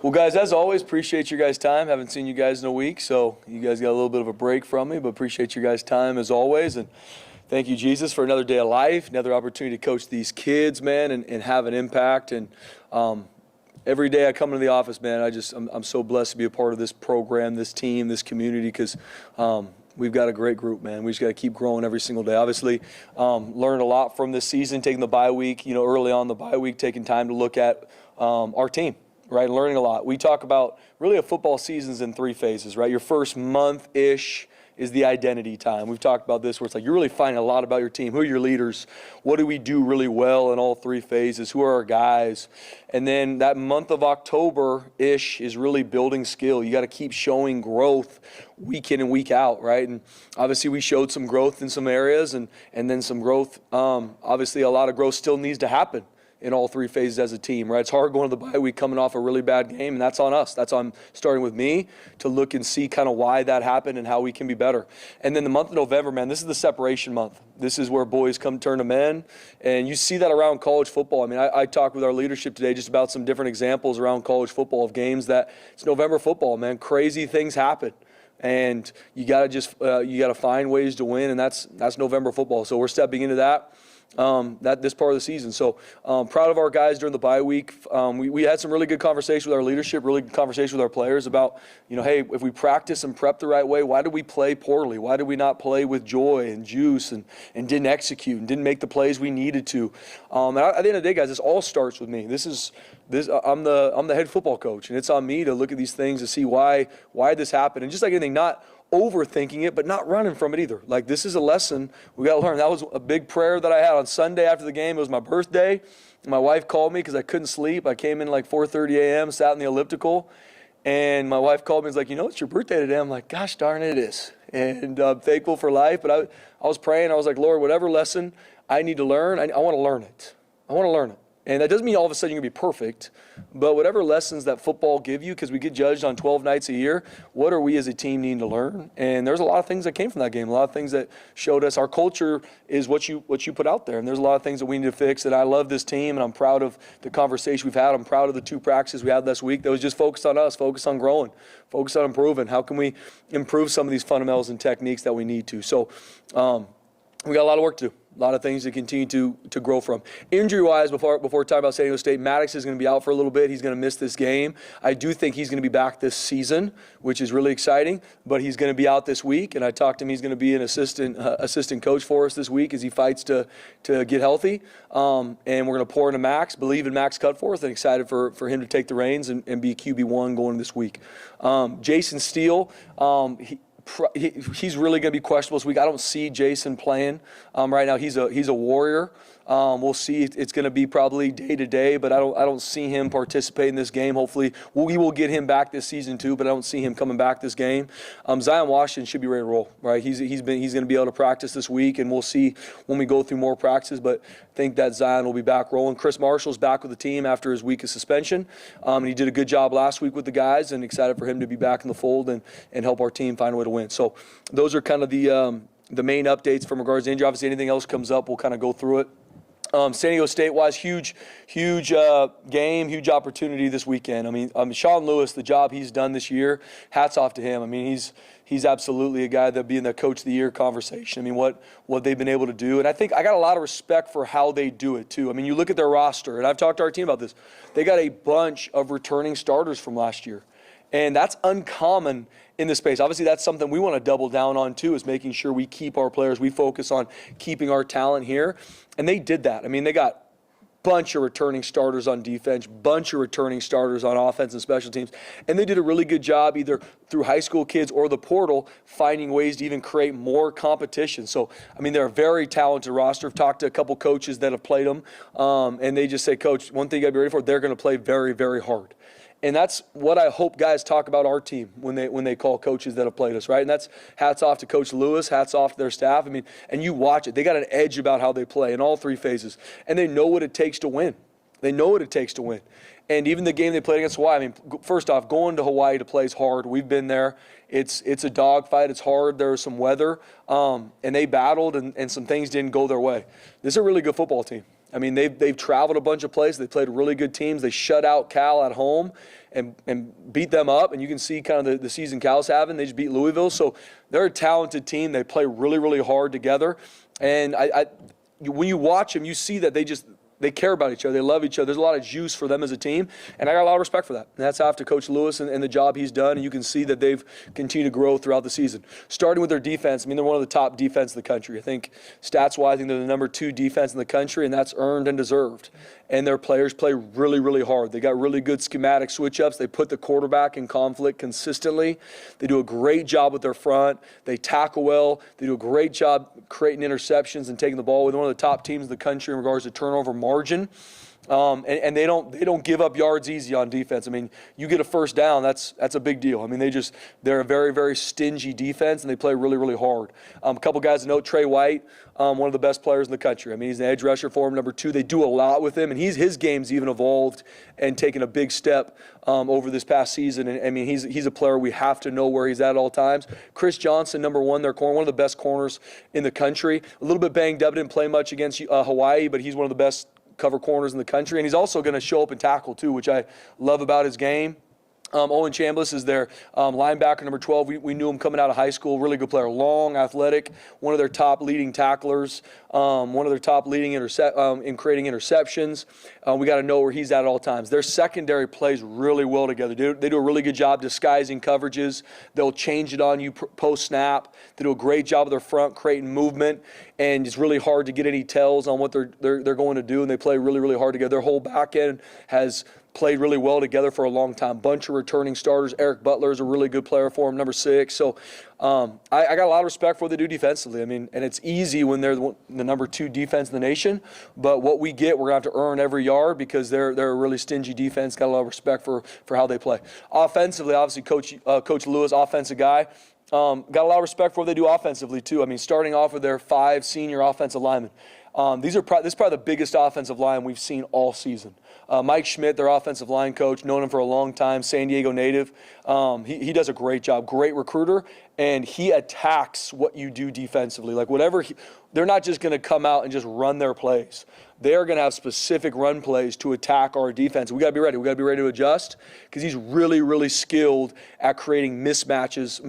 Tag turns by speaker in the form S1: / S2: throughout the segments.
S1: Well, guys, as always, appreciate your guys' time. Haven't seen you guys in a week, so you guys got a little bit of a break from me, but appreciate your guys' time as always. And thank you, Jesus, for another day of life, another opportunity to coach these kids, man, and have an impact. And every day I come into the office, man, I'm so blessed to be a part of this program, this team, this community, because we've got a great group, man. We just got to keep growing every single day. Obviously, learned a lot from this season, taking the bye week, early on the bye week, taking time to look at our team. Right, learning a lot. We talk about really a football season's in 3 phases, right? Your first month-ish is the identity time. We've talked about this where it's like you're really finding a lot about your team. Who are your leaders? What do we do really well in all 3 phases? Who are our guys? And then that month of October-ish is really building skill. You got to keep showing growth week in and week out, right? And obviously we showed some growth in some areas and then some growth. Obviously a lot of growth still needs to happen in all 3 phases as a team, right? It's hard going to the bye week coming off a really bad game, and that's on us. That's on starting with me to look and see kind of why that happened and how we can be better. And then the month of November, man, this is the separation month. This is where boys come turn to men, and you see that around college football. I mean, I talked with our leadership today just about some different examples around college football of games that it's November football, man. Crazy things happen. And you got to find ways to win, and that's November football. So we're stepping into that. This part of the season. So proud of our guys during the bye week. We had some really good conversation with our leadership, really good conversation with our players about, hey, if we practice and prep the right way, why did we play poorly? Why did we not play with joy and juice and didn't execute and didn't make the plays we needed to? And at the end of the day, guys, this all starts with me. I'm the head football coach, and it's on me to look at these things to see why this happened. And just like anything, not overthinking it, but not running from it either. Like, this is a lesson we got to learn. That was a big prayer that I had on Sunday after the game. It was my birthday. My wife called me because I couldn't sleep. I came in like 4:30 a.m., sat in the elliptical, and my wife called me and was like, it's your birthday today. I'm like, gosh darn it, it is. And I'm thankful for life. But I was praying. I was like, Lord, whatever lesson I need to learn, I want to learn it. I want to learn it. And that doesn't mean all of a sudden you're going to be perfect, but whatever lessons that football give you, because we get judged on 12 nights a year, what are we as a team needing to learn? And there's a lot of things that came from that game, a lot of things that showed us our culture is what you put out there. And there's a lot of things that we need to fix. And I love this team, and I'm proud of the conversation we've had. I'm proud of the 2 practices we had this week that was just focused on us, focused on growing, focused on improving. How can we improve some of these fundamentals and techniques that we need to? So we got a lot of work to do. A lot of things to continue to grow from. Injury-wise, before talking about San Diego State, Maddox is going to be out for a little bit. He's going to miss this game. I do think he's going to be back this season, which is really exciting, but he's going to be out this week, and I talked to him. He's going to be an assistant coach for us this week as he fights to get healthy, and we're going to pour into Max, believe in Max Cutforth, and excited for him to take the reins and be QB1 going this week. Jason Steele, he's really going to be questionable this week. I don't see Jason playing right now. He's a warrior. We'll see. It's going to be probably day to day, but I don't see him participate in this game. Hopefully, we will get him back this season too, but I don't see him coming back this game. Zion Washington should be ready to roll. Right? He's going to be able to practice this week, and we'll see when we go through more practices. But I think that Zion will be back rolling. Chris Marshall's back with the team after his week of suspension. And he did a good job last week with the guys, and excited for him to be back in the fold and help our team find a way to win. So those are kind of the main updates from regards to injury. Obviously, anything else comes up, we'll kind of go through it. San Diego State-wise, huge game, huge opportunity this weekend. I mean, Sean Lewis, the job he's done this year, hats off to him. I mean, he's absolutely a guy that'll be in the Coach of the Year conversation. I mean, what they've been able to do. And I think I got a lot of respect for how they do it, too. I mean, you look at their roster, and I've talked to our team about this. They got a bunch of returning starters from last year. And that's uncommon in this space. Obviously, that's something we want to double down on, too, is making sure we keep our players. We focus on keeping our talent here. And they did that. I mean, they got a bunch of returning starters on defense, bunch of returning starters on offense and special teams. And they did a really good job either through high school kids or the portal finding ways to even create more competition. So, I mean, they're a very talented roster. I've talked to a couple coaches that have played them, and they just say, Coach, one thing you got to be ready for, they're going to play very, very hard. And that's what I hope guys talk about our team when they call coaches that have played us, right? And that's hats off to Coach Lewis, hats off to their staff. I mean, and you watch it. They got an edge about how they play in all 3 phases. And they know what it takes to win. They know what it takes to win. And even the game they played against Hawaii, I mean, first off, going to Hawaii to play is hard. We've been there. It's a dogfight. It's hard. There was some weather. And they battled, and some things didn't go their way. This is a really good football team. I mean, they've traveled a bunch of places. They played really good teams. They shut out Cal at home and beat them up. And you can see kind of the season Cal's having. They just beat Louisville. So they're a talented team. They play really, really hard together. And when you watch them, you see that they care about each other. They love each other. There's a lot of juice for them as a team, and I got a lot of respect for that. And that's after Coach Lewis and the job he's done, and you can see that they've continued to grow throughout the season. Starting with their defense, I mean, they're one of the top defense in the country. I think stats-wise, I think they're the number 2 defense in the country, and that's earned and deserved. And their players play really, really hard. They got really good schematic switch-ups. They put the quarterback in conflict consistently. They do a great job with their front. They tackle well. They do a great job creating interceptions and taking the ball. They're one of the top teams in the country in regards to turnover margin. And they don't give up yards easy on defense. I mean, you get a first down, that's a big deal. I mean, they're a very, very stingy defense, and they play really, really hard. A couple guys to note: Trey White, one of the best players in the country. I mean, he's an edge rusher for him, number 2. They do a lot with him, and his game's even evolved and taken a big step over this past season. And I mean, he's a player we have to know where he's at all times. Chris Johnson, number 1, their corner, one of the best corners in the country. A little bit banged up, didn't play much against Hawaii, but he's one of the best cover corners in the country, and he's also going to show up and tackle too, which I love about his game. Owen Chambliss is their linebacker, number 12. We knew him coming out of high school. Really good player, long, athletic, one of their top leading tacklers, one of their top leading in creating interceptions. We got to know where he's at all times. Their secondary plays really well together. They do a really good job disguising coverages. They'll change it on you post-snap. They do a great job of their front, creating movement, and it's really hard to get any tells on what they're going to do, and they play really, really hard together. Their whole back end has played really well together for a long time. Bunch of returning starters. Eric Butler is a really good player for him, number 6. So I got a lot of respect for what they do defensively. I mean, and it's easy when they're the number 2 defense in the nation. But what we get, we're going to have to earn every yard because they're a really stingy defense. Got a lot of respect for how they play. Offensively, obviously, Coach Lewis, offensive guy. Got a lot of respect for what they do offensively, too. I mean, starting off with their 5 senior offensive linemen. This is probably the biggest offensive line we've seen all season. Mike Schmidt, their offensive line coach, known him for a long time, San Diego native. He does a great job, great recruiter, and he attacks what you do defensively. Like they're not just going to come out and just run their plays. They are going to have specific run plays to attack our defense. We got to be ready. We got to be ready to adjust because he's really, really skilled at creating mismatchups,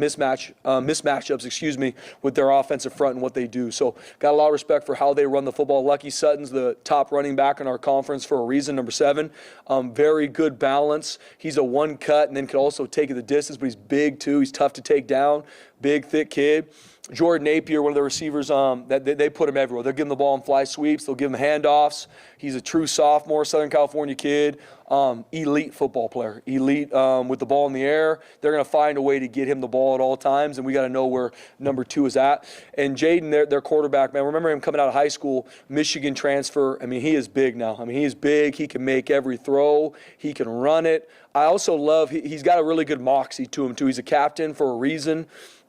S1: with their offensive front and what they do. So got a lot of respect for how they run the football. Lucky Sutton's the top running back in our conference for a reason, number 7. Very good balance. He's a one cut and then can also take it the distance, but he's big too. He's tough to take down. Big, thick kid. Jordan Napier, one of the receivers, that they put him everywhere. They'll give him the ball in fly sweeps. They'll give him handoffs. He's a true sophomore, Southern California kid. Elite football player. Elite with the ball in the air. They're going to find a way to get him the ball at all times, and we got to know where number 2 is at. And Jaden, their quarterback, man, remember him coming out of high school, Michigan transfer. I mean, he is big now. I mean, he is big. He can make every throw. He can run it. I also love he's got a really good moxie to him, too. He's a captain for a reason.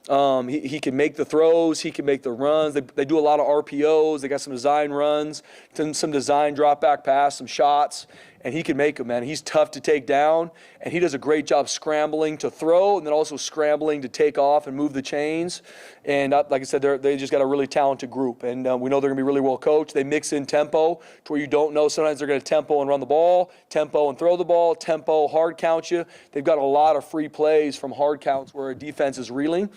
S1: He can make the throws. He can make the runs. They do a lot of RPOs. They got some design runs, some design drop back pass, some shots, and he can make them, man. He's tough to take down, and he does a great job scrambling to throw and then also scrambling to take off and move the chains. And like I said, they just got a really talented group, and we know they're going to be really well coached. They mix in tempo to where you don't know. Sometimes they're going to tempo and run the ball, tempo and throw the ball, tempo, hard count you. They've got a lot of free plays from hard counts where a defense is reeling.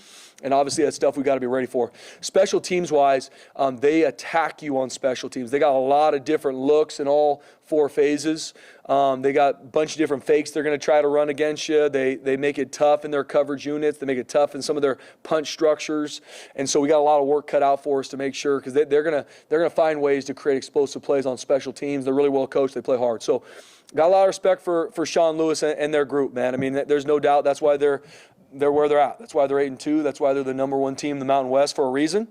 S1: And obviously that's stuff we got to be ready for. Special teams-wise, they attack you on special teams. They got a lot of different looks in all 4 phases. They got a bunch of different fakes they're going to try to run against you. They make it tough in their coverage units. They make it tough in some of their punch structures. And so we got a lot of work cut out for us to make sure, because they're going to find ways to create explosive plays on special teams. They're really well coached. They play hard. So got a lot of respect for Sean Lewis and their group, man. I mean, there's no doubt that's why they're where they're at. That's why they're 8-2. That's why they're the number 1 team in the Mountain West for a reason.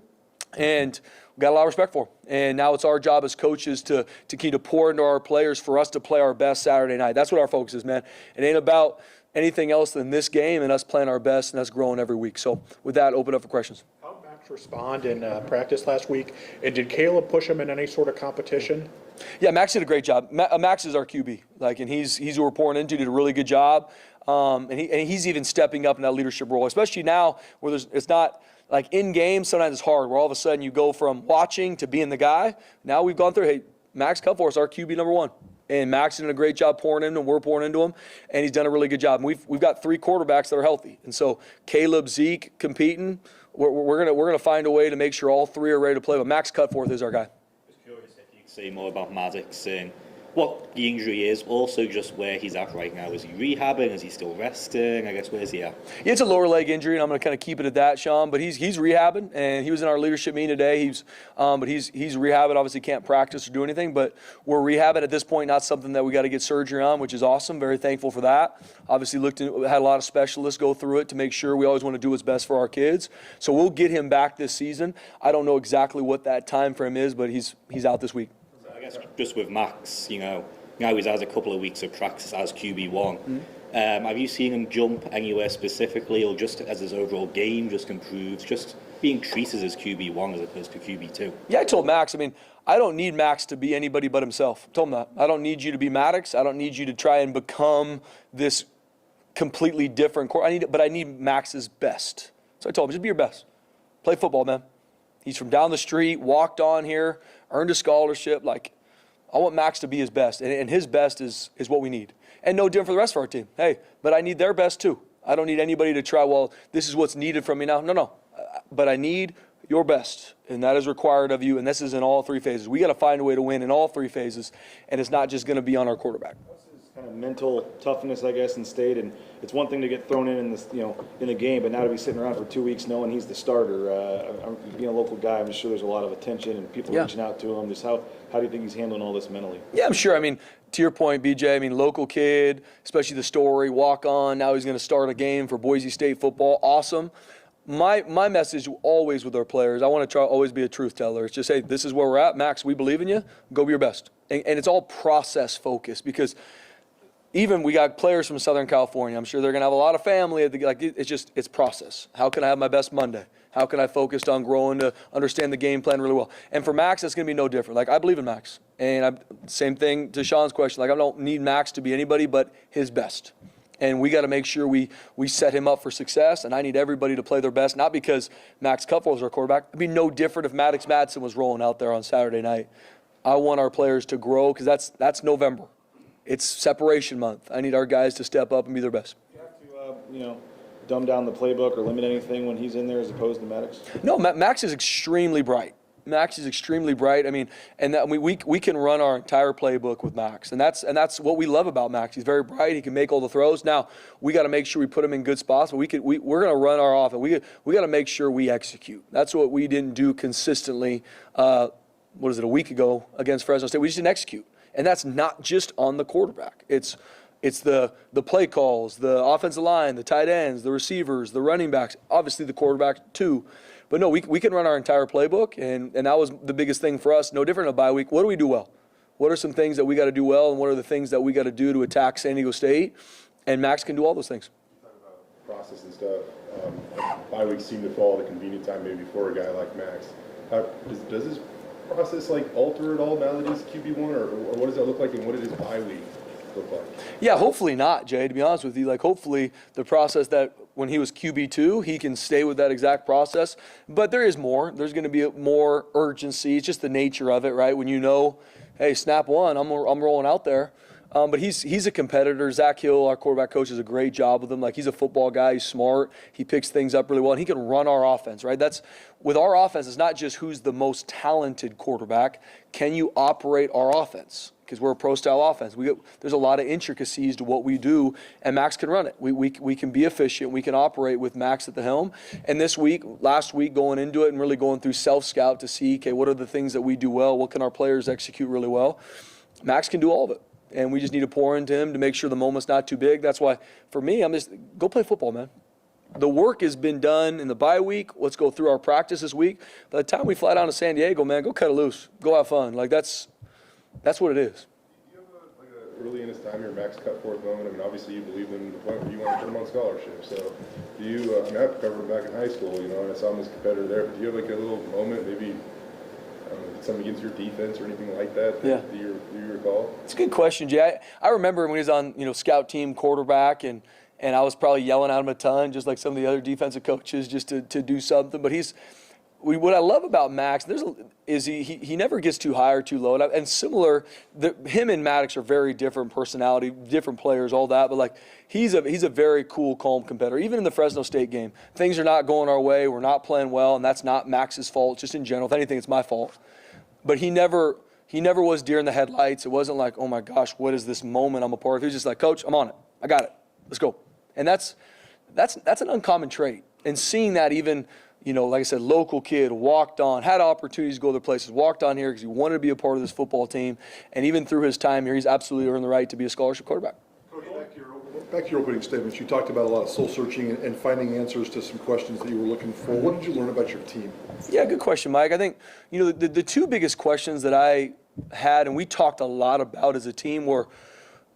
S1: And we got a lot of respect for them. And now it's our job as coaches to keep to pour into our players for us to play our best Saturday night. That's what our focus is, man. It ain't about anything else than this game and us playing our best and us growing every week. So with that, open up for questions.
S2: How did Max respond in practice last week? And did Caleb push him in any sort of competition?
S1: Yeah, Max did a great job. Max is our QB. And he's who we're pouring into, did a really good job. And he's even stepping up in that leadership role, especially now where it's not like in game. Sometimes it's hard where all of a sudden you go from watching to being the guy. Now we've gone through, hey, Max Cutforth is our QB number 1. And Max is doing a great job pouring into him. We're pouring into him, and he's done a really good job. And we've got 3 quarterbacks that are healthy, and so Caleb, Zeke competing. We're gonna find a way to make sure all 3 are ready to play. But Max Cutforth is our guy.
S3: Just curious if you could say more about Maddox and what the injury is, also just where he's at right now. Is he rehabbing? Is he still resting? I guess, where's he at?
S1: Yeah, it's a lower leg injury, and I'm going to kind of keep it at that, Sean. But he's rehabbing, and he was in our leadership meeting today. He's rehabbing. Obviously, can't practice or do anything, but we're rehabbing at this point. Not something that we got to get surgery on, which is awesome. Very thankful for that. Obviously, had a lot of specialists go through it to make sure we always want to do what's best for our kids. So we'll get him back this season. I don't know exactly what that time frame is, but he's out this week.
S3: I guess just with Max, now he's had a couple of weeks of practice as QB1. Mm-hmm. Have you seen him jump anywhere specifically, or just as his overall game just improves, just being treated as QB1 as opposed to QB2?
S1: Yeah, I told Max, I don't need Max to be anybody but himself. I told him that. I don't need you to be Maddox. I don't need you to try and become this completely different but I need Max's best. So I told him, just be your best. Play football, man. He's from down the street, walked on here, earned a scholarship. I want Max to be his best, and his best is what we need. And no different for the rest of our team. Hey, but I need their best too. I don't need anybody to try, this is what's needed from me now. No. But I need your best, and that is required of you, and this is in all 3 phases. We got to find a way to win in all 3 phases, and it's not just going to be on our quarterback.
S4: Kind of mental toughness, I guess, in state, and it's one thing to get thrown in this, in the game, but now to be sitting around for 2 weeks knowing he's the starter. Being a local guy, I'm sure there's a lot of attention and people reaching out to him. Just how do you think he's handling all this mentally?
S1: Yeah, I'm sure. To your point, BJ, local kid, especially the story, walk on. Now he's going to start a game for Boise-State-football. Awesome. My message always with our players, I want to try always be a truth teller. It's just, hey, this is where we're at. Max, we believe in you. Go be your best. And it's all process focused, because even we got players from Southern California. I'm sure they're going to have a lot of family. It's process. How can I have my best Monday? How can I focus on growing to understand the game plan really well? And for Max, that's going to be no different. I believe in Max. And same thing to Sean's question. I don't need Max to be anybody but his best. And we got to make sure we set him up for success. And I need everybody to play their best, not because Max Cutforth is our quarterback. It'd be no different if Maddox Madsen was rolling out there on Saturday night. I want our players to grow, because that's November. It's separation month. I need our guys to step up and be their best.
S4: Do you have to, dumb down the playbook or limit anything when he's in there as opposed to Maddox?
S1: No, Max is extremely bright. Max is extremely bright. And that we can run our entire playbook with Max, and that's what we love about Max. He's very bright. He can make all the throws. Now we got to make sure we put him in good spots, but we're going to run our offense. We got to make sure we execute. That's what we didn't do consistently. A week ago against Fresno State? We just didn't execute. And that's not just on the quarterback. It's the play calls, the offensive line, the tight ends, the receivers, the running backs, obviously the quarterback too. But no, we can run our entire playbook, and that was the biggest thing for us. No different in a bye week. What do we do well? What are some things that we got to do well, and what are the things that we got to do to attack San Diego State? And Max can do all those things.
S5: You talk about process and stuff. Bye weeks seem to fall at a convenient time maybe for a guy like Max. Does this process alter at all now that he's QB1, or what does that look like, and what does his bye week look like?
S1: Yeah, hopefully not, Jay, to be honest with you. Hopefully the process that when he was QB2, he can stay with that exact process. But there is more. There's going to be more urgency. It's just the nature of it, right? When hey, snap one, I'm rolling out there. But he's a competitor. Zach Hill, our quarterback coach, does a great job with him. He's a football guy. He's smart. He picks things up really well, and he can run our offense, right? With our offense, it's not just who's the most talented quarterback. Can you operate our offense? Because we're a pro-style offense. There's a lot of intricacies to what we do, and Max can run it. We can be efficient. We can operate with Max at the helm. And last week, going into it and really going through self-scout to see, okay, what are the things that we do well? What can our players execute really well? Max can do all of it. And we just need to pour into him to make sure the moment's not too big. That's why, for me, go play football, man. The work has been done in the bye week. Let's go through our practice this week. By the time we fly down to San Diego, man, go cut it loose. Go have fun. That's what it is.
S5: Do you have early in his time here, Max Cutforth moment? Obviously you believe in the point where you want to put him on scholarship. So do you, I have to cover him back in high school, and I saw him as a competitor there. But do you have a little moment, maybe something against your defense or anything like that?
S1: Yeah.
S5: Do you recall?
S1: It's a good question, Jay. I remember when he was on, scout team quarterback, and I was probably yelling at him a ton, just like some of the other defensive coaches, just to do something. But what I love about Max is he never gets too high or too low. And similar, him and Maddox are very different personality, different players, all that. But like he's a very cool, calm competitor. Even in the Fresno State game, things are not going our way. We're not playing well, and that's not Max's fault. Just in general, if anything, it's my fault. But he never was deer in the headlights. It wasn't like, oh my gosh, what is this moment I'm a part of? He was just like, Coach, I'm on it. I got it. Let's go. And that's an uncommon trait. And seeing that even, like I said, local kid, walked on, had opportunities to go other places, walked on here because he wanted to be a part of this football team. And even through his time here, he's absolutely earned the right to be a scholarship quarterback.
S6: Coach, back to your opening statements, you talked about a lot of soul searching and finding answers to some questions that you were looking for. What did you learn about your team?
S1: Yeah, good question, Mike. I think, the two biggest questions that I had and we talked a lot about as a team were,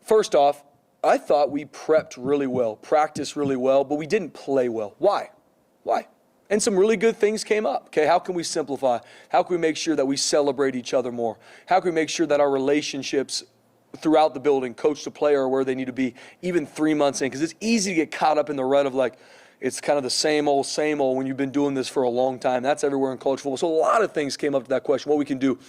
S1: first off, I thought we prepped really well, practiced really well, but we didn't play well. Why? And some really good things came up. Okay, how can we simplify? How can we make sure that we celebrate each other more? How can we make sure that our relationships throughout the building, coach to player, are where they need to be even 3 months in? Because it's easy to get caught up in the rut of like, it's kind of the same old when you've been doing this for a long time. That's everywhere in college football. So a lot of things came up to that question. What we can do,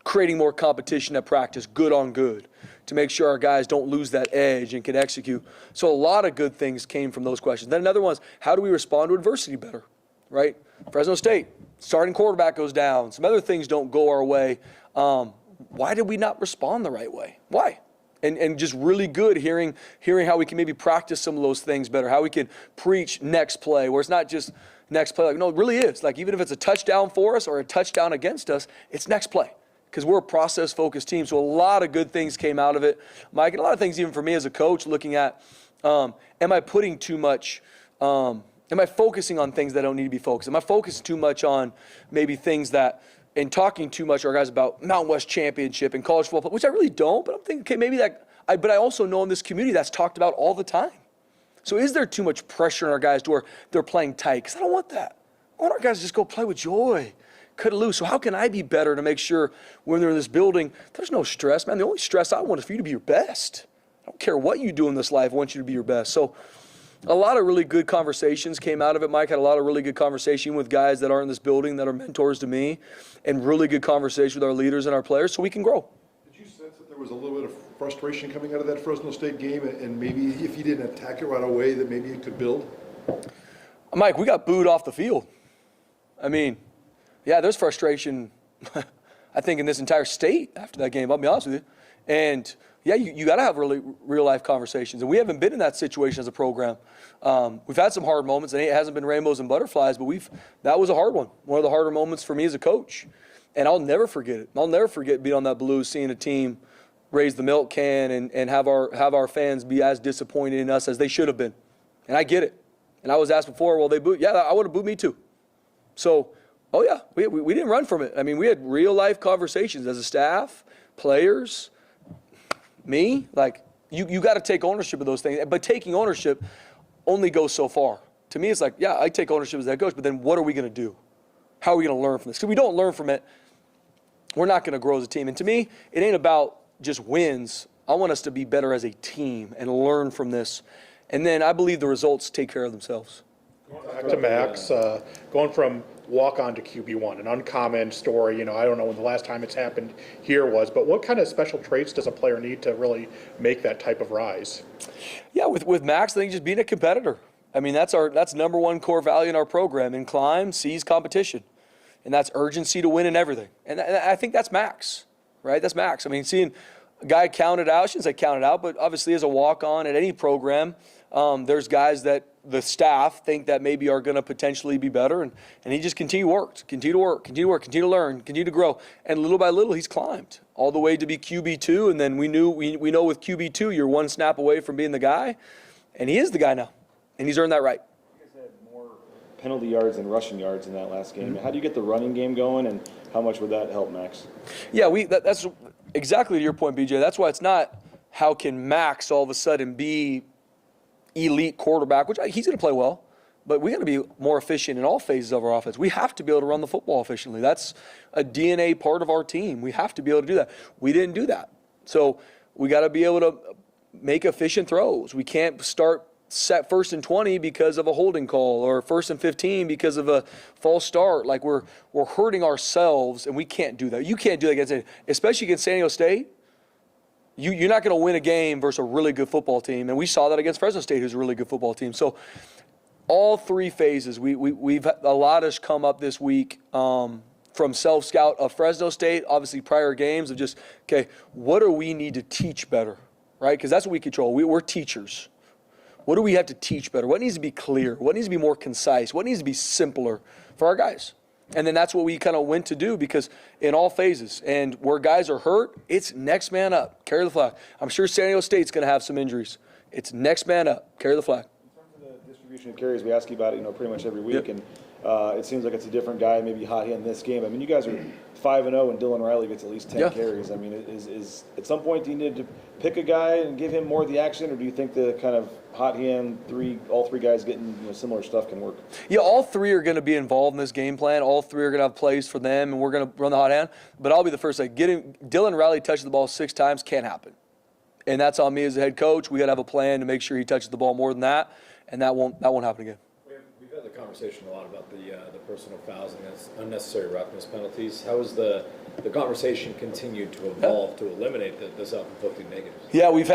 S1: creating more competition at practice, good on good, to make sure our guys don't lose that edge and can execute. So a lot of good things came from those questions. Then another one is, how do we respond to adversity better, right? Fresno State, starting quarterback goes down. Some other things don't go our way. Why did we not respond the right way? Why? And just really good hearing how we can maybe practice some of those things better, how we can preach next play, where it's not just next play. Like, no, it really is. Like, even if it's a touchdown for us or a touchdown against us, it's next play. Because we're a process-focused team. So a lot of good things came out of it, Mike, and a lot of things even for me as a coach, looking at, am I putting too much, am I focusing on things that don't need to be focused? Am I focusing too much on maybe things that, and talking too much to our guys about Mountain West Championship and college football, which I really don't, but I'm thinking, okay, maybe but I also know in this community that's talked about all the time. So is there too much pressure on our guys to where they're playing tight? Because I don't want that. I want our guys to just go play with joy. Cut it loose. So how can I be better to make sure when they're in this building, there's no stress, man. The only stress I want is for you to be your best. I don't care what you do in this life. I want you to be your best. So a lot of really good conversations came out of it. Mike had a lot of really good conversation with guys that are in this building that are mentors to me, and really good conversation with our leaders and our players so we can grow.
S6: Did you sense that there was a little bit of frustration coming out of that Fresno State game, and maybe if you didn't attack it right away, that maybe it could build?
S1: Mike, we got booed off the field. I mean, yeah, there's frustration, I think, in this entire state after that game, I'll be honest with you. And, yeah, you got to have really real-life conversations. And we haven't been in that situation as a program. We've had some hard moments, and it hasn't been rainbows and butterflies, but that was a hard one of the harder moments for me as a coach. And I'll never forget it. I'll never forget being on that Blues, seeing a team raise the milk can and have our fans be as disappointed in us as they should have been. And I get it. And I was asked before, well, they booed. Yeah, I would have booed me too. So, oh, yeah, we didn't run from it. I mean, we had real-life conversations as a staff, players, me. Like, you got to take ownership of those things. But taking ownership only goes so far. To me, it's like, yeah, I take ownership as head coach, but then what are we going to do? How are we going to learn from this? Because we don't learn from it, we're not going to grow as a team. And to me, it ain't about just wins. I want us to be better as a team and learn from this. And then I believe the results take care of themselves.
S2: Back to Max, going from walk-on to QB1, an uncommon story. I don't know when the last time it's happened here was, but what kind of special traits does a player need to really make that type of rise? Yeah,
S1: with Max, I think just being a competitor. I mean, that's number one core value in our program. In climb, seize competition. And that's urgency to win in everything. And I think that's Max, right? That's Max. I mean, seeing a guy counted out, I shouldn't say counted out, but obviously as a walk-on at any program, there's guys that the staff think that maybe are going to potentially be better, and he just continue to learn, continue to grow, and little by little he's climbed all the way to be QB2, and then we know with QB2 you're one snap away from being the guy, and he is the guy now, and he's earned that right.
S4: You guys had more penalty yards than rushing yards in that last game. How do you get the running game going, and how much would that help Max?
S1: Yeah, that's exactly to your point, BJ. That's why it's not how can Max all of a sudden be elite quarterback, which he's going to play well, but we got to be more efficient in all phases of our offense. We have to be able to run the football efficiently. That's a DNA part of our team. We have to be able to do that. We didn't do that. So we got to be able to make efficient throws. We can't start set 1st and 20 because of a holding call, or 1st and 15 because of a false start. Like we're hurting ourselves, and we can't do that. You can't do that against, especially against San Diego State. You're not going to win a game versus a really good football team, and we saw that against Fresno State, who's a really good football team. So all three phases, we've a lot has come up this week from self-scout of Fresno State, obviously prior games of just, okay, what do we need to teach better, right? Because that's what we control. We're teachers. What do we have to teach better? What needs to be clear? What needs to be more concise? What needs to be simpler for our guys? And then that's what we kind of went to do, because in all phases, and where guys are hurt, it's next man up, carry the flag. I'm sure San Diego State's going to have some injuries. It's next man up, carry the flag.
S4: In terms of the distribution of carries, we ask you about it, pretty much every week, and it seems like it's a different guy, maybe hot hand in this game. I mean, you guys are 5-0, and Dylan Riley gets at least 10 carries. I mean, is at some point do you need to pick a guy and give him more of the action, or do you think the kind of hot hand all three guys getting similar stuff can work?
S1: Yeah, all three are going to be involved in this game plan. All three are going to have plays for them, and we're going to run the hot hand. But I'll be the first to say, getting Dylan Riley touching the ball 6 times can't happen. And that's on me as the head coach. We got to have a plan to make sure he touches the ball more than that, and that won't happen again.
S7: We've had the conversation a lot about the personal fouls and unnecessary roughness penalties. How has the conversation continued to evolve to eliminate the self-inflicted negatives?
S1: Yeah, we've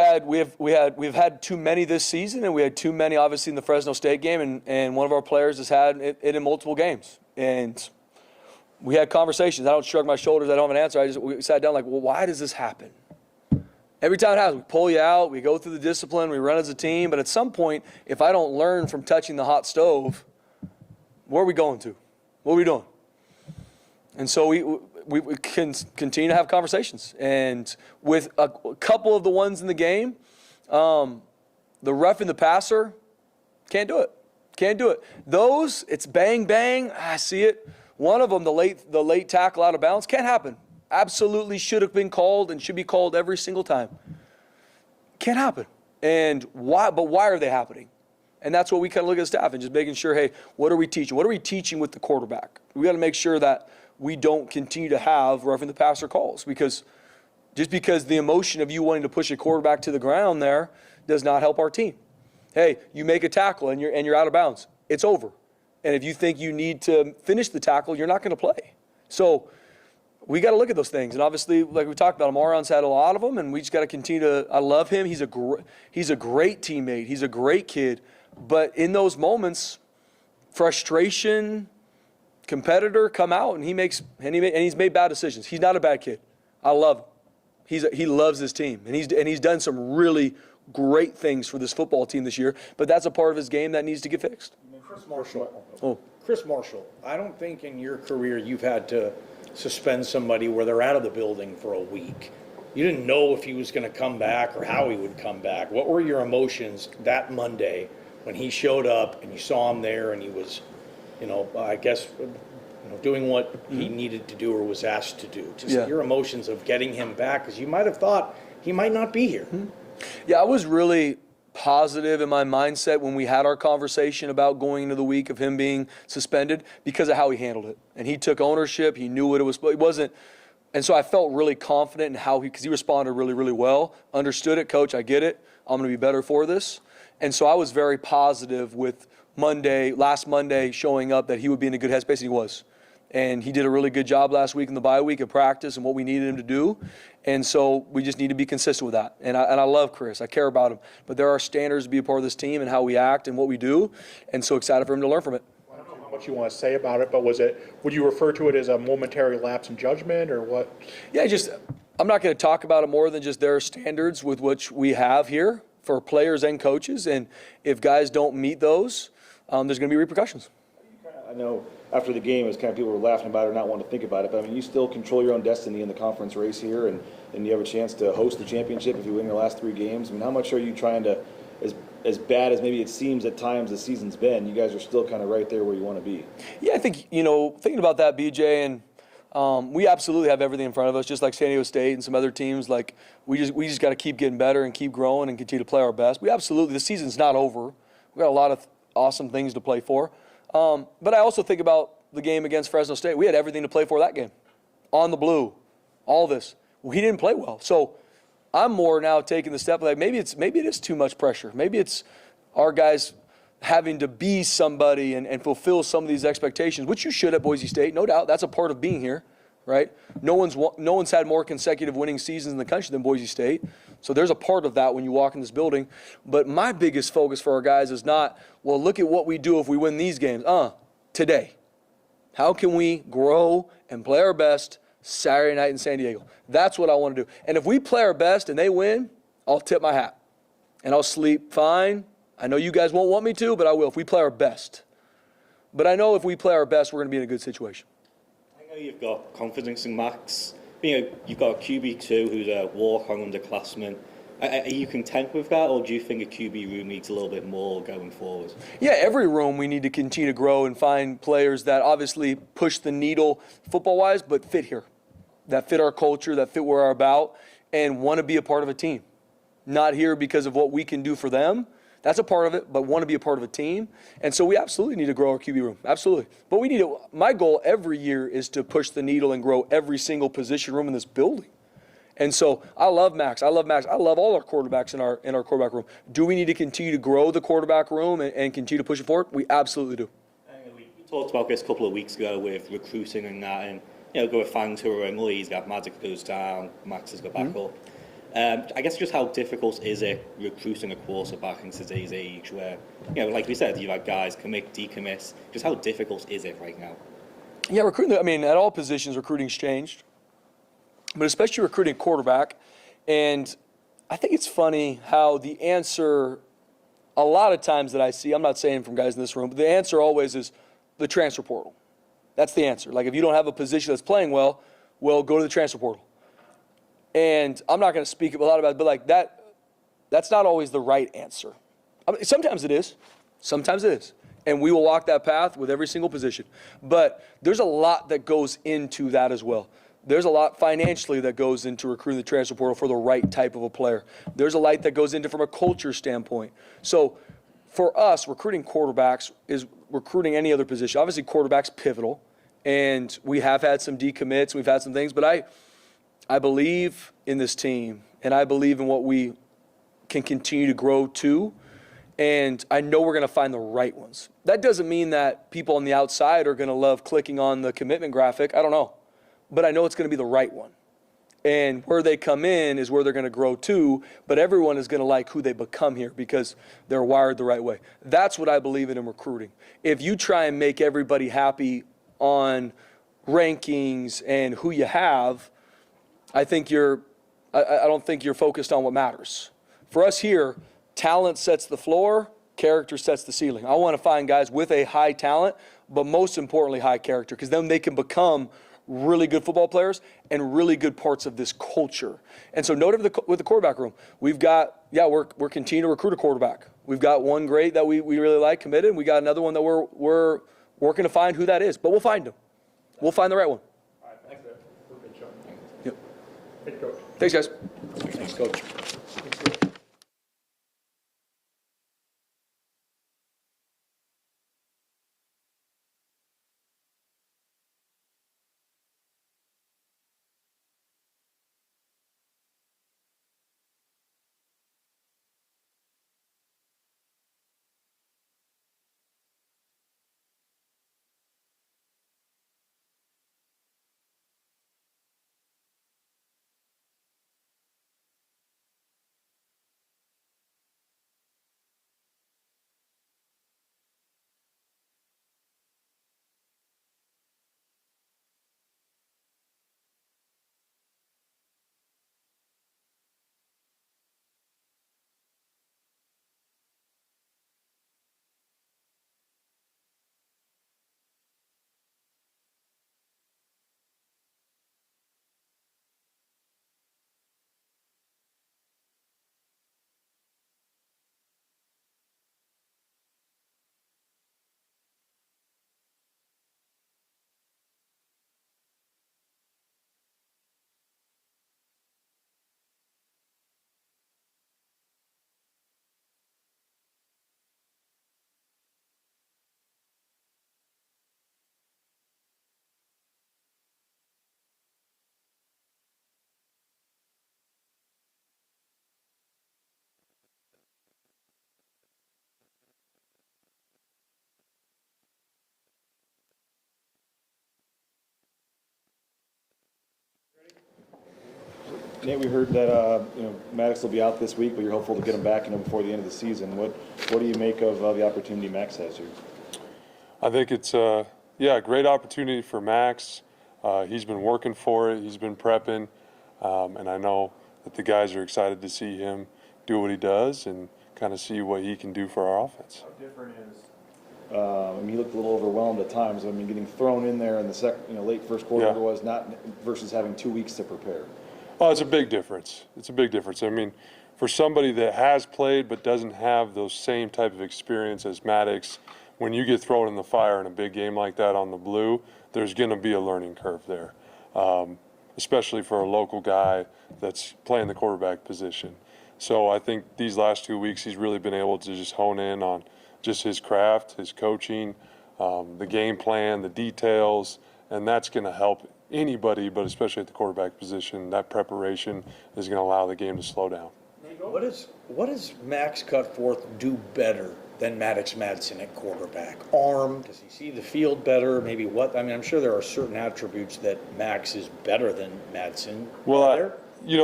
S1: had too many this season, and we had too many obviously in the Fresno State game, and one of our players has had it in multiple games. And we had conversations. I don't shrug my shoulders. I don't have an answer. We sat down like, well, why does this happen? Every time it happens, we pull you out, we go through the discipline, we run as a team, but at some point, if I don't learn from touching the hot stove, where are we going to? What are we doing? And so we can continue to have conversations. And with a couple of the ones in the game, the roughing the passer, can't do it. Can't do it. Those, it's bang, bang, I see it. One of them, the late tackle out of bounds, can't happen. Absolutely should have been called and should be called every single time. Can't happen. And why? But why are they happening? And that's what we kind of look at the staff and just making sure, hey, what are we teaching? What are we teaching with the quarterback? We got to make sure that we don't continue to have roughing the passer calls, because just because the emotion of you wanting to push a quarterback to the ground there does not help our team. Hey, you make a tackle and you're out of bounds. It's over. And if you think you need to finish the tackle, you're not going to play. So we got to look at those things. And obviously, like we talked about, Amarion's had a lot of them, and we just got to continue to – I love him. He's a great teammate. He's a great kid. But in those moments, frustration, competitor come out, and he's made bad decisions. He's not a bad kid. I love him. He loves his team, and he's done some really great things for this football team this year. But that's a part of his game that needs to get fixed.
S8: Chris Marshall, I don't think in your career you've had to suspend somebody where they're out of the building for a week. You didn't know if he was going to come back or how he would come back. What were your emotions that Monday when he showed up and you saw him there and he was, I guess, doing what he needed to do or was asked to do? Just your emotions of getting him back, because you might have thought he might not be here.
S1: Yeah, I was really positive in my mindset when we had our conversation about going into the week of him being suspended, because of how he handled it. And he took ownership. He knew what it was. It wasn't. And so I felt really confident in how because he responded really, really well. Understood it. Coach, I get it. I'm going to be better for this. And so I was very positive with last Monday showing up that he would be in a good headspace, and he was. And he did a really good job last week in the bye week of practice and what we needed him to do. And so we just need to be consistent with that. And I love Chris. I care about him. But there are standards to be a part of this team and how we act and what we do. And so excited for him to learn from it.
S2: I don't know how much you want to say about it, but would you refer to it as a momentary lapse in judgment, or what?
S1: Yeah, I'm not going to talk about it more than just there are standards with which we have here for players and coaches. And if guys don't meet those, there's going to be repercussions.
S4: I know after the game, it was kind of people were laughing about it or not wanting to think about it, but I mean, you still control your own destiny in the conference race here, and you have a chance to host the championship if you win your last 3 games. I mean, how much are you trying to, as bad as maybe it seems at times the season's been, you guys are still kind of right there where you want to be?
S1: Yeah, I think, thinking about that, BJ, and we absolutely have everything in front of us, just like San Diego State and some other teams. Like, we just got to keep getting better and keep growing and continue to play our best. The season's not over. We've got a lot of awesome things to play for. But I also think about the game against Fresno State. We had everything to play for that game. On the blue, all this. We didn't play well. So I'm more now taking the step like maybe it is too much pressure. Maybe it's our guys having to be somebody and fulfill some of these expectations, which you should at Boise State, no doubt. That's a part of being here, right? No one's had more consecutive winning seasons in the country than Boise State. So there's a part of that when you walk in this building. But my biggest focus for our guys is not, well, look at what we do if we win these games. Today. How can we grow and play our best Saturday night in San Diego? That's what I want to do. And if we play our best and they win, I'll tip my hat. And I'll sleep fine. I know you guys won't want me to, but I will if we play our best. But I know if we play our best, we're going to be in a good situation.
S3: I know you've got confidence in Max. You've got a QB2 who's a walk-on underclassman. Are you content with that, or do you think a QB room needs a little bit more going forward?
S1: Yeah, every room we need to continue to grow and find players that obviously push the needle football-wise, but fit here, that fit our culture, that fit where we're about, and want to be a part of a team. Not here because of what we can do for them. That's a part of it, but want to be a part of a team. And so we absolutely need to grow our QB room. Absolutely. But we need to, my goal every year is to push the needle and grow every single position room in this building. And so I love Max. I love all our quarterbacks in our quarterback room. Do we need to continue to grow the quarterback room and continue to push it forward? We absolutely do.
S3: We talked about this a couple of weeks ago with recruiting and that, and go with fans who are in Lee's got Magic goes down, Max has got back up. I guess just how difficult is it recruiting a quarterback in today's age where, like we said, you've had guys commit, decommit. Just how difficult is it right now?
S1: Yeah, recruiting, at all positions, recruiting's changed. But especially recruiting quarterback. And I think it's funny how the answer, a lot of times that I see, I'm not saying from guys in this room, but the answer always is the transfer portal. That's the answer. Like if you don't have a position that's playing well, go to the transfer portal. And I'm not going to speak a lot about it, but like that's not always the right answer. Sometimes it is. Sometimes it is. And we will walk that path with every single position. But there's a lot that goes into that as well. There's a lot financially that goes into recruiting the transfer portal for the right type of a player. There's a lot that goes into from a culture standpoint. So for us, recruiting quarterbacks is recruiting any other position. Obviously, quarterback's pivotal. And we have had some decommits. We've had some things. But I believe in this team. And I believe in what we can continue to grow to. And I know we're going to find the right ones. That doesn't mean that people on the outside are going to love clicking on the commitment graphic. I don't know. But I know it's going to be the right one. And where they come in is where they're going to grow to, but everyone is going to like who they become here because they're wired the right way. That's what I believe in recruiting. If you try and make everybody happy on rankings and who you have, I don't think you're focused on what matters. For us here, talent sets the floor, character sets the ceiling. I want to find guys with a high talent, but most importantly, high character, because then they can become really good football players and really good parts of this culture. And so note with the quarterback room, we're continuing to recruit a quarterback. We've got one great that we really like committed, and we got another one that we're working to find who that is. But we'll find him. We'll find the right one.
S2: All right, thanks, Ed. Good job.
S1: Yep.
S2: Hey, Coach.
S1: Thanks, guys.
S8: Thanks, Coach.
S4: Nate, we heard that Maddox will be out this week, but you're hopeful to get him back before the end of the season. What do you make of the opportunity Max has here?
S9: I think it's a great opportunity for Max. He's been working for it. He's been prepping, and I know that the guys are excited to see him do what he does and kind of see what he can do for our offense.
S4: How different is? He looked a little overwhelmed at times. getting thrown in there in the late first quarter,
S9: Yeah.
S4: was not versus having 2 weeks to prepare.
S9: Oh, it's a big difference. It's a big difference. For somebody that has played but doesn't have those same type of experience as Maddox, when you get thrown in the fire in a big game like that on the blue, there's going to be a learning curve there, especially for a local guy that's playing the quarterback position. So I think these last 2 weeks he's really been able to just hone in on just his craft, his coaching, the game plan, the details, and that's going to help anybody, but especially at the quarterback position. That preparation is going to allow the game to slow down.
S8: What does Max Cutforth do better than Maddox Madsen at quarterback? Arm? Does he see the field better? Maybe what? I'm sure there are certain attributes that Max is better than Madsen.
S9: Well,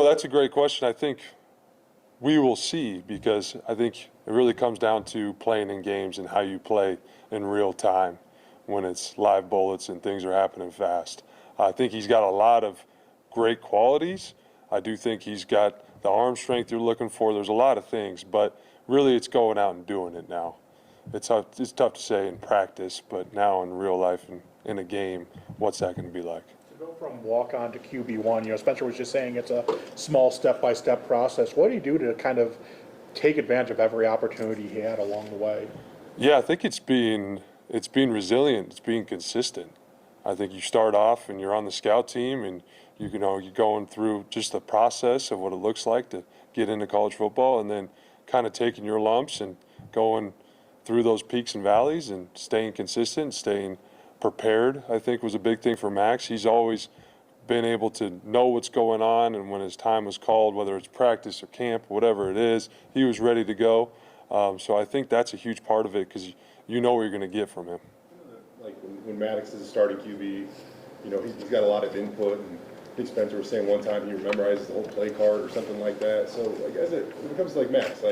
S9: that's a great question. I think we will see, because I think it really comes down to playing in games and how you play in real time when it's live bullets and things are happening fast. I think he's got a lot of great qualities. I do think he's got the arm strength you're looking for. There's a lot of things, but really it's going out and doing it now. It's tough to say in practice, but now in real life and in a game, what's that going to be like?
S2: To go from walk-on to QB1, Spencer was just saying it's a small step-by-step process. What do you do to kind of take advantage of every opportunity he had along the way?
S9: Yeah, I think it's being resilient. It's being consistent. I think you start off and you're on the scout team and you're going through just the process of what it looks like to get into college football, and then kind of taking your lumps and going through those peaks and valleys and staying consistent, staying prepared, I think was a big thing for Max. He's always been able to know what's going on, and when his time was called, whether it's practice or camp, whatever it is, he was ready to go. So I think that's a huge part of it, because you know what you're going to get from him.
S5: Like when Maddox is a starting QB, he's got a lot of input, and I think Spencer was saying one time he memorizes the whole play card or something like that. So when it comes to Max,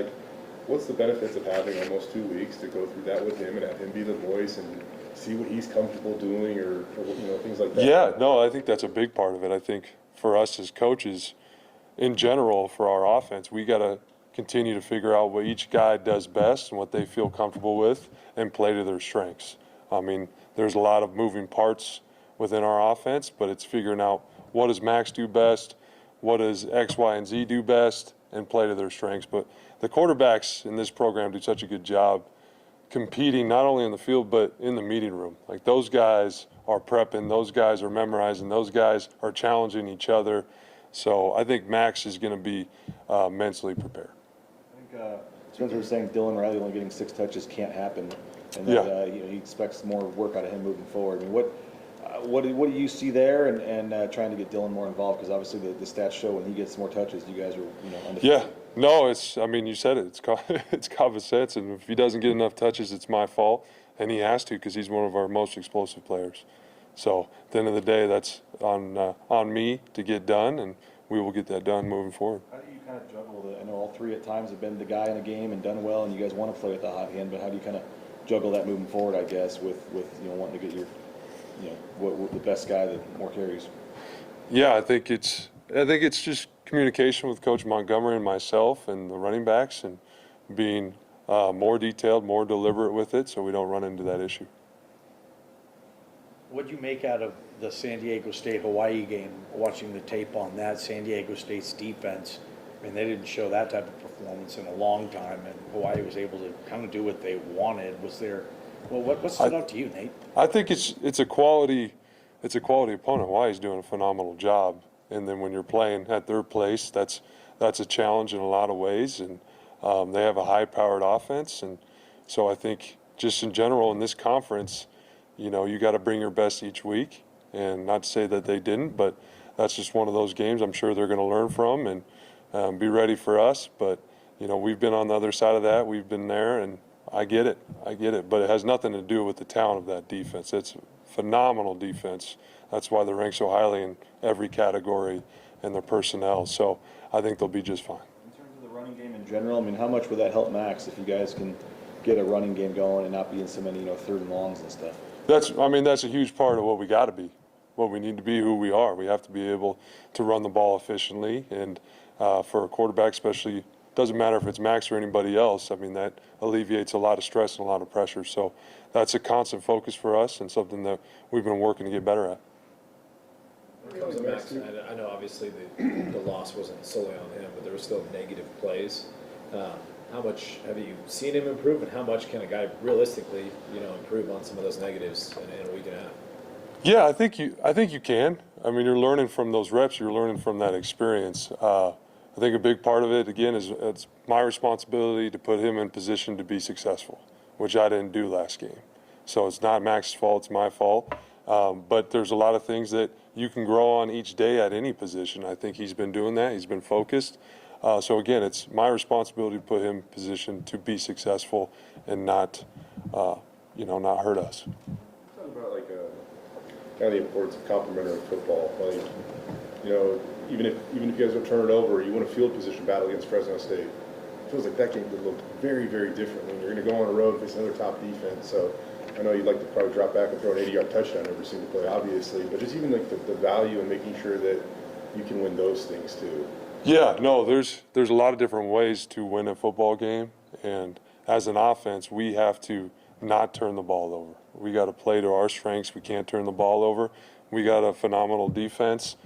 S5: what's the benefits of having almost 2 weeks to go through that with him and have him be the voice and see what he's comfortable doing or things like that?
S9: Yeah, no, I think that's a big part of it. I think for us as coaches, in general, for our offense, we got to continue to figure out what each guy does best and what they feel comfortable with and play to their strengths. There's a lot of moving parts within our offense, but it's figuring out what does Max do best, what does X, Y, and Z do best, and play to their strengths. But the quarterbacks in this program do such a good job competing not only in the field but in the meeting room. Those guys are prepping, those guys are memorizing, those guys are challenging each other. So I think Max is going to be mentally prepared.
S4: I think Spencer was saying Dylan Riley only getting 6 touches can't happen, and that he expects more work out of him moving forward. What do you see there, and trying to get Dylan more involved? Because obviously the stats show when he gets more touches, you guys are undefeated.
S9: Yeah, no, you said it. It's common sense, and if he doesn't get enough touches, it's my fault, and he has to, because he's one of our most explosive players. So at the end of the day, that's on me to get done, and we will get that done moving forward.
S4: How do you kind of juggle I know all 3 at times have been the guy in a game and done well, and you guys want to play with the hot hand, but how do you kind of juggle that moving forward, I guess, with wanting to get your what the best guy that more carries?
S9: Yeah, I think it's just communication with Coach Montgomery and myself and the running backs, and being more detailed, more deliberate with it, so we don't run into that issue.
S8: What'd you make out of the San Diego State-Hawaii game, watching the tape on that? San Diego State's defense, they didn't show that type of performance in a long time, and Hawaii was able to kind of do what they wanted. What stood out to you, Nate?
S9: I think it's a quality opponent. Hawaii's doing a phenomenal job, and then when you're playing at their place, that's a challenge in a lot of ways, and they have a high-powered offense, and so I think just in general in this conference, you got to bring your best each week, and not to say that they didn't, but that's just one of those games I'm sure they're going to learn from and be ready for us. But we've been on the other side of that. We've been there, and I get it, but it has nothing to do with the talent of that defense. It's phenomenal defense. That's why they're ranked so highly in every category, and their personnel. So I think they'll be just fine.
S4: In terms of the running game in general, I mean, how much would that help Max if you guys can get a running game going and not be in so many, third and longs and stuff?
S9: That's a huge part of what we got to be, what we need to be, who we are. We have to be able to run the ball efficiently, and for a quarterback especially, doesn't matter if it's Max or anybody else. I mean, that alleviates a lot of stress and a lot of pressure. So that's a constant focus for us and something that we've been working to get better at.
S7: When it comes to Max, I know obviously the loss wasn't solely on him, but there were still negative plays. How much have you seen him improve, and how much can a guy realistically, improve on some of those negatives in a week and a half?
S9: Yeah, I think you can. I mean, you're learning from those reps. You're learning from that experience. I think a big part of it, again, is it's my responsibility to put him in position to be successful, which I didn't do last game. So it's not Max's fault, it's my fault. But there's a lot of things that you can grow on each day at any position. I think he's been doing that. He's been focused. So again, it's my responsibility to put him in position to be successful and not hurt us.
S5: Talk about kind of the importance of complementary football. Even if you guys don't turn it over, you win a field position battle against Fresno State. It feels like that game could look very, very different when you're going to go on the road and face another top defense. So I know you'd like to probably drop back and throw an 80-yard touchdown every single play, obviously, but just even the value in making sure that you can win those things too.
S9: Yeah, no, there's a lot of different ways to win a football game, and as an offense, we have to not turn the ball over. We got to play to our strengths. We can't turn the ball over. We got a phenomenal defense,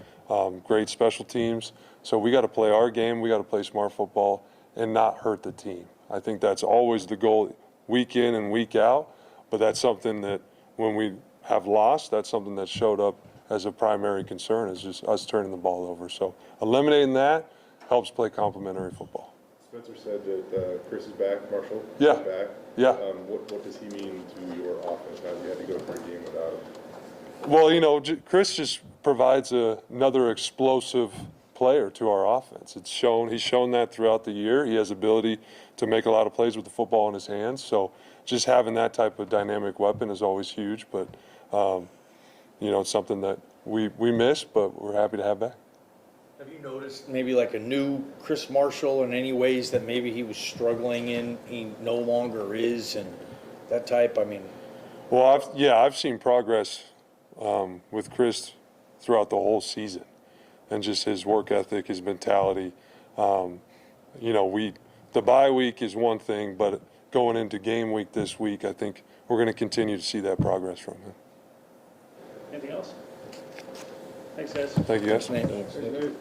S9: great special teams. So we got to play our game. We got to play smart football and not hurt the team. I think that's always the goal, week in and week out. But that's something that when we have lost, that's something that showed up as a primary concern, is just us turning the ball over. So eliminating that helps play complementary football.
S5: Spencer said that Chris is back, Marshall
S9: Yeah.
S5: is back.
S9: Yeah.
S5: What does he mean to your offense now that you had to go for a game without him?
S9: Well, Chris just provides another explosive player to our offense. He's shown that throughout the year. He has ability to make a lot of plays with the football in his hands. So just having that type of dynamic weapon is always huge. But it's something that we miss, but we're happy to have back.
S8: Have you noticed maybe like a new Chris Marshall in any ways that maybe he was struggling in, he no longer is, and that type? I mean,
S9: well, I've seen progress with Chris throughout the whole season, and just his work ethic, his mentality. The bye week is one thing, but going into game week this week, I think we're going to continue to see that progress from him.
S10: Anything else? Thanks, guys.
S9: Thank you, guys.
S5: Nate.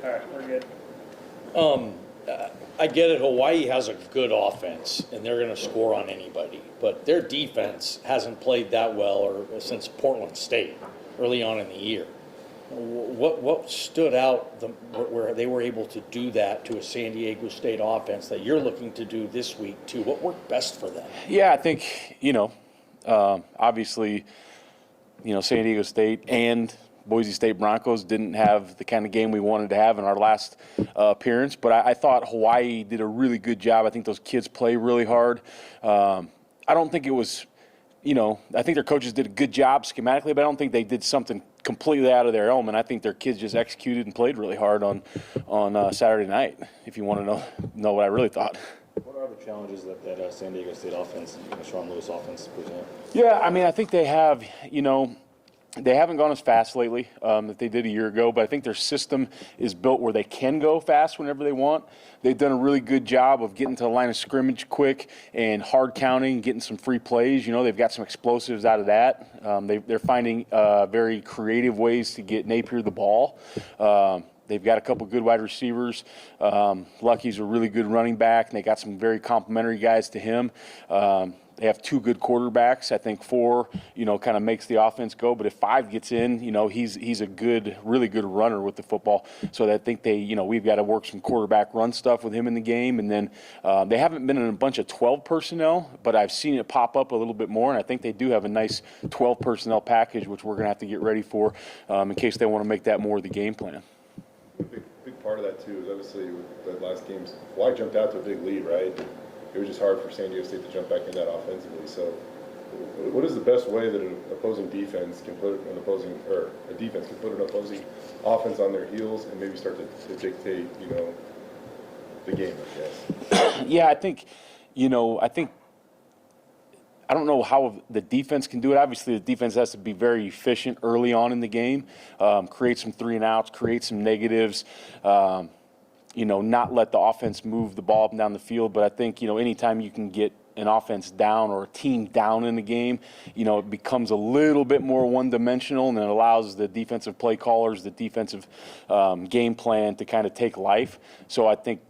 S10: All right, we're good.
S8: I get it, Hawaii has a good offense, and they're going to score on anybody, but their defense hasn't played that well or since Portland State early on in the year. What stood out where they were able to do that to a San Diego State offense that you're looking to do this week too? What worked best for them?
S11: Yeah, I think, obviously, San Diego State and Boise State Broncos didn't have the kind of game we wanted to have in our last appearance, but I thought Hawaii did a really good job. I think those kids play really hard. I don't think it was, I think their coaches did a good job schematically, but I don't think they did something completely out of their element. I think their kids just executed and played really hard on Saturday night, if you want to know what I really thought.
S4: What are the challenges that San Diego State offense, Sean Lewis offense present?
S11: Yeah, I mean, I think they have, they haven't gone as fast lately that they did a year ago, but I think their system is built where they can go fast whenever they want. They've done a really good job of getting to the line of scrimmage quick and hard counting, getting some free plays. They've got some explosives out of that. They're finding very creative ways to get Napier the ball. They've got a couple good wide receivers. Lucky's a really good running back, and they got some very complimentary guys to him. They have two good quarterbacks. I think 4, kind of makes the offense go. But if 5 gets in, he's a good, really good runner with the football. So I think we've got to work some quarterback run stuff with him in the game. And then they haven't been in a bunch of 12 personnel, but I've seen it pop up a little bit more. And I think they do have a nice 12 personnel package, which we're going to have to get ready for in case they want to make that more of the game plan.
S5: A big part of that too is obviously with the last games, Hawaii jumped out to a big lead, right? It was just hard for San Diego State to jump back in that offensively. So, what is the best way that an opposing defense can put an opposing offense on their heels and maybe start to dictate, the game? I guess.
S11: Yeah, I think, I don't know how the defense can do it. Obviously, the defense has to be very efficient early on in the game, create some 3-and-outs, create some negatives, not let the offense move the ball up and down the field. But I think, anytime you can get an offense down or a team down in the game, it becomes a little bit more one-dimensional, and it allows the defensive play callers, the defensive game plan to kind of take life. So I think,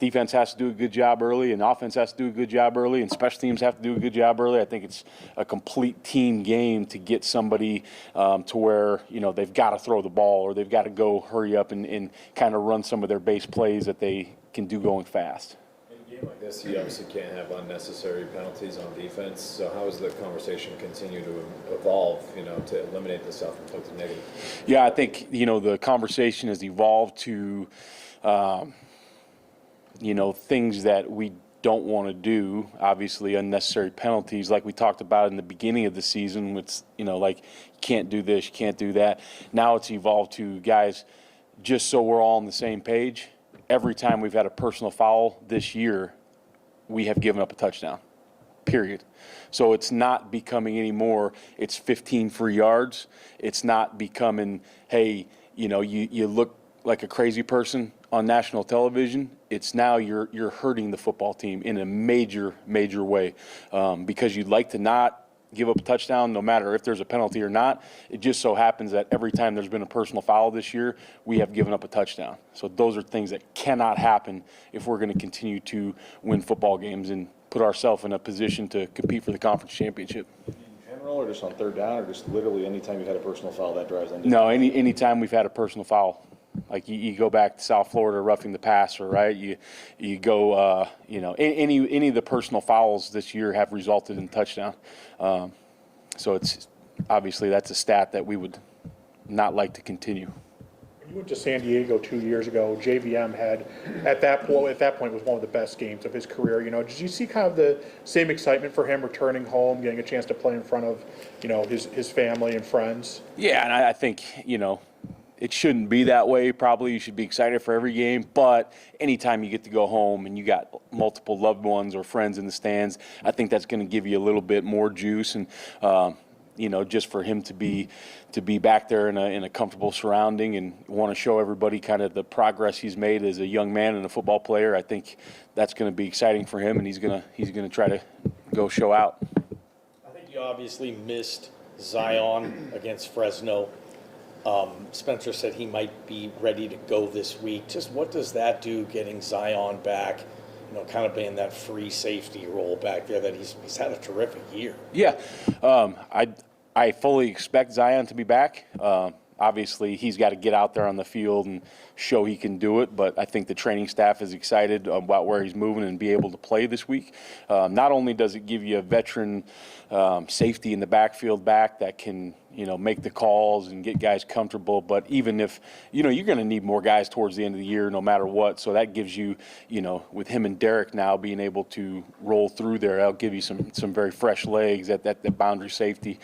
S11: defense has to do a good job early, and offense has to do a good job early, and special teams have to do a good job early. I think it's a complete team game to get somebody to where, they've got to throw the ball or they've got to go hurry up and kind of run some of their base plays that they can do going fast.
S7: In a game like this, you obviously can't have unnecessary penalties on defense. So how does the conversation continue to evolve, to eliminate the self-inflicted negative?
S11: Yeah, I think, the conversation has evolved to things that we don't want to do, obviously unnecessary penalties like we talked about in the beginning of the season. It's, like you can't do this, you can't do that. Now it's evolved to, guys, just so we're all on the same page, every time we've had a personal foul this year, we have given up a touchdown, period. So it's not becoming anymore, it's 15 free yards. It's not becoming, hey, you look like a crazy person on national television. It's now you're hurting the football team in a major way because you'd like to not give up a touchdown no matter if there's a penalty or not. It just so happens that every time there's been a personal foul this year, we have given up a touchdown. So those are things that cannot happen if we're going to continue to win football games and put ourselves in a position to compete for the conference championship.
S4: In general, or just on third down, or just literally anytime you've had a personal foul that drives on?
S11: No, any time we've had a personal foul. Like you go back to South Florida, roughing the passer, right? You go, any of the personal fouls this year have resulted in touchdown. So it's obviously that's a stat that we would not like to continue.
S2: When you went to San Diego 2 years ago, JVM had at that point was one of the best games of his career. Did you see kind of the same excitement for him returning home, getting a chance to play in front of his family and friends?
S11: Yeah, and I think it shouldn't be that way. Probably you should be excited for every game, but anytime you get to go home and you got multiple loved ones or friends in the stands, I think that's going to give you a little bit more juice. And just for him to be back there in a comfortable surrounding and want to show everybody kind of the progress he's made as a young man and a football player, I think that's going to be exciting for him, and he's gonna try to go show out.
S8: I think you obviously missed Zion against Fresno. Spencer said he might be ready to go this week. Just what does that do, getting Zion back, kind of being that free safety role back there that he's had a terrific year?
S11: Yeah, I fully expect Zion to be back. Obviously, he's got to get out there on the field and show he can do it, but I think the training staff is excited about where he's moving and be able to play this week. Not only does it give you a veteran safety in the backfield back that can, make the calls and get guys comfortable, but even if, you're going to need more guys towards the end of the year no matter what, so that gives you, with him and Derek now being able to roll through there, that'll give you some very fresh legs at that boundary safety.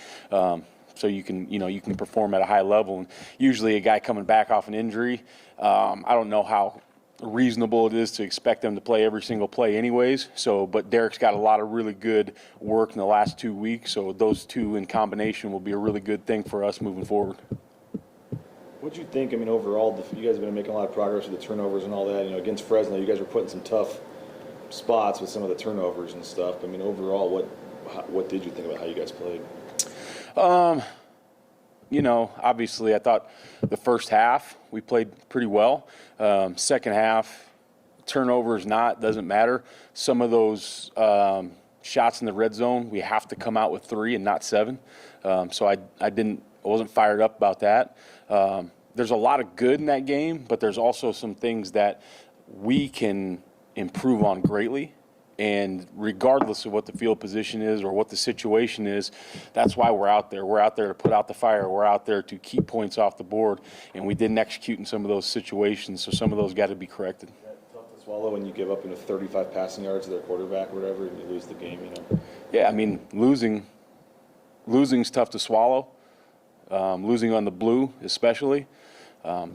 S11: So you can perform at a high level. And usually a guy coming back off an injury, I don't know how reasonable it is to expect them to play every single play anyways. But Derek's got a lot of really good work in the last 2 weeks. So those two in combination will be a really good thing for us moving forward.
S4: What do you think? Overall, you guys have been making a lot of progress with the turnovers and all that. Against Fresno, you guys were putting some tough spots with some of the turnovers and stuff. Overall, what did you think about how you guys played?
S11: Obviously I thought the first half we played pretty well. Second half, turnovers doesn't matter. Some of those shots in the red zone, we have to come out with 3 and not 7. So I wasn't fired up about that. There's a lot of good in that game, but there's also some things that we can improve on greatly. And regardless of what the field position is or what the situation is, that's why we're out there. We're out there to put out the fire. We're out there to keep points off the board. And we didn't execute in some of those situations, so some of those got to be corrected.
S4: Is that tough to swallow when you give up 35 passing yards to their quarterback or whatever and you lose the game,
S11: Yeah, losing's tough to swallow. Losing on the blue especially. I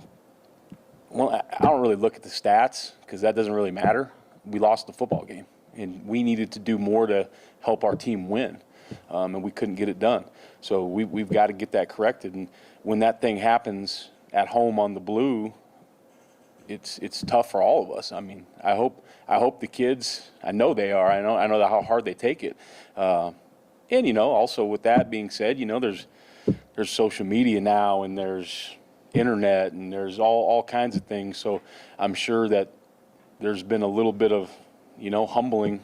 S11: don't really look at the stats because that doesn't really matter. We lost the football game. And we needed to do more to help our team win, and we couldn't get it done. So we've got to get that corrected. And when that thing happens at home on the blue, it's tough for all of us. I hope the kids. I know they are. I know how hard they take it. And also with that being said, there's social media now, and there's internet, and there's all kinds of things. So I'm sure that there's been a little bit of humbling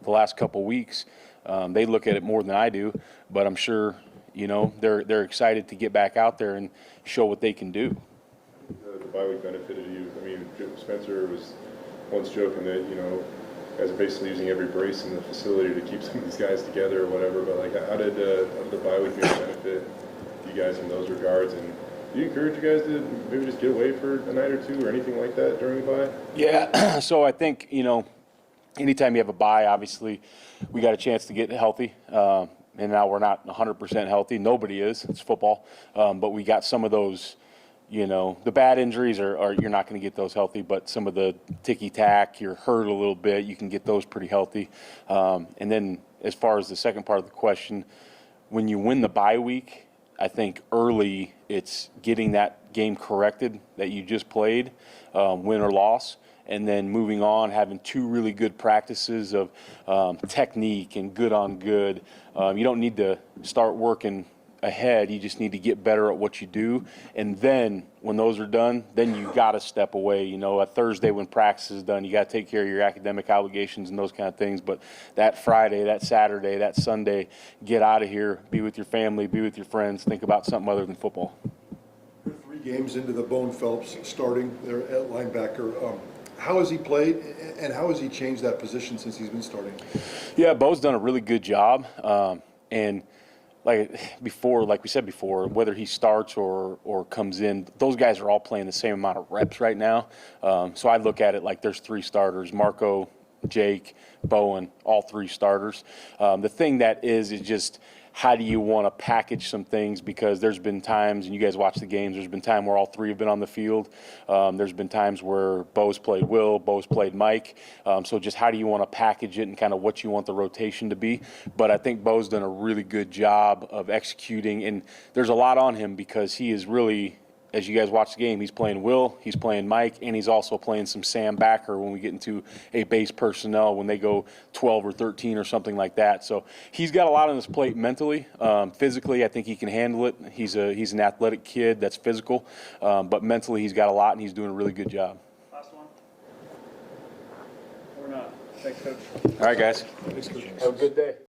S11: the last couple weeks. They look at it more than I do, but I'm sure, they're excited to get back out there and show what they can do.
S5: The bye week benefited you. Spencer was once joking that, guys are basically using every brace in the facility to keep some of these guys together or whatever, but how did the bye week benefit you guys in those regards? And do you encourage you guys to maybe just get away for a night or two or anything like that during the bye?
S11: Yeah, so I think, anytime you have a bye, obviously, we got a chance to get healthy. And now we're not 100% healthy. Nobody is. It's football. But we got some of those, the bad injuries are you're not going to get those healthy. But some of the ticky-tack, you're hurt a little bit, you can get those pretty healthy. And then as far as the second part of the question, when you win the bye week, I think early it's getting that game corrected that you just played, win or loss. And then moving on, having 2 really good practices of technique and good on good. You don't need to start working ahead. You just need to get better at what you do. And then when those are done, then you got to step away. A Thursday when practice is done, you got to take care of your academic obligations and those kind of things. But that Friday, that Saturday, that Sunday, get out of here, be with your family, be with your friends, think about something other than football.
S6: You're 3 games into the Bone Phelps starting there at linebacker. How has he played, and how has he changed that position since he's been starting?
S11: Yeah, Bo's done a really good job. And like we said before, whether he starts or comes in, those guys are all playing the same amount of reps right now. So I look at it like there's 3 starters: Marco, Jake, Bowen, all 3 starters. The thing that is just how do you want to package some things, because there's been times, and you guys watch the games, there's been time where all 3 have been on the field. There's been times where Bo's played Will, Bo's played Mike. So just how do you want to package it and kind of what you want the rotation to be. But I think Bo's done a really good job of executing, and there's a lot on him because he is really as you guys watch the game, he's playing Will, he's playing Mike, and he's also playing some Sam backer when we get into a base personnel when they go 12 or 13 or something like that. So he's got a lot on his plate mentally. Physically, I think he can handle it. He's an athletic kid that's physical, but mentally he's got a lot, and he's doing a really good job.
S10: Last one. Or not. Thanks, Coach.
S11: All right, guys.
S1: Have a good day.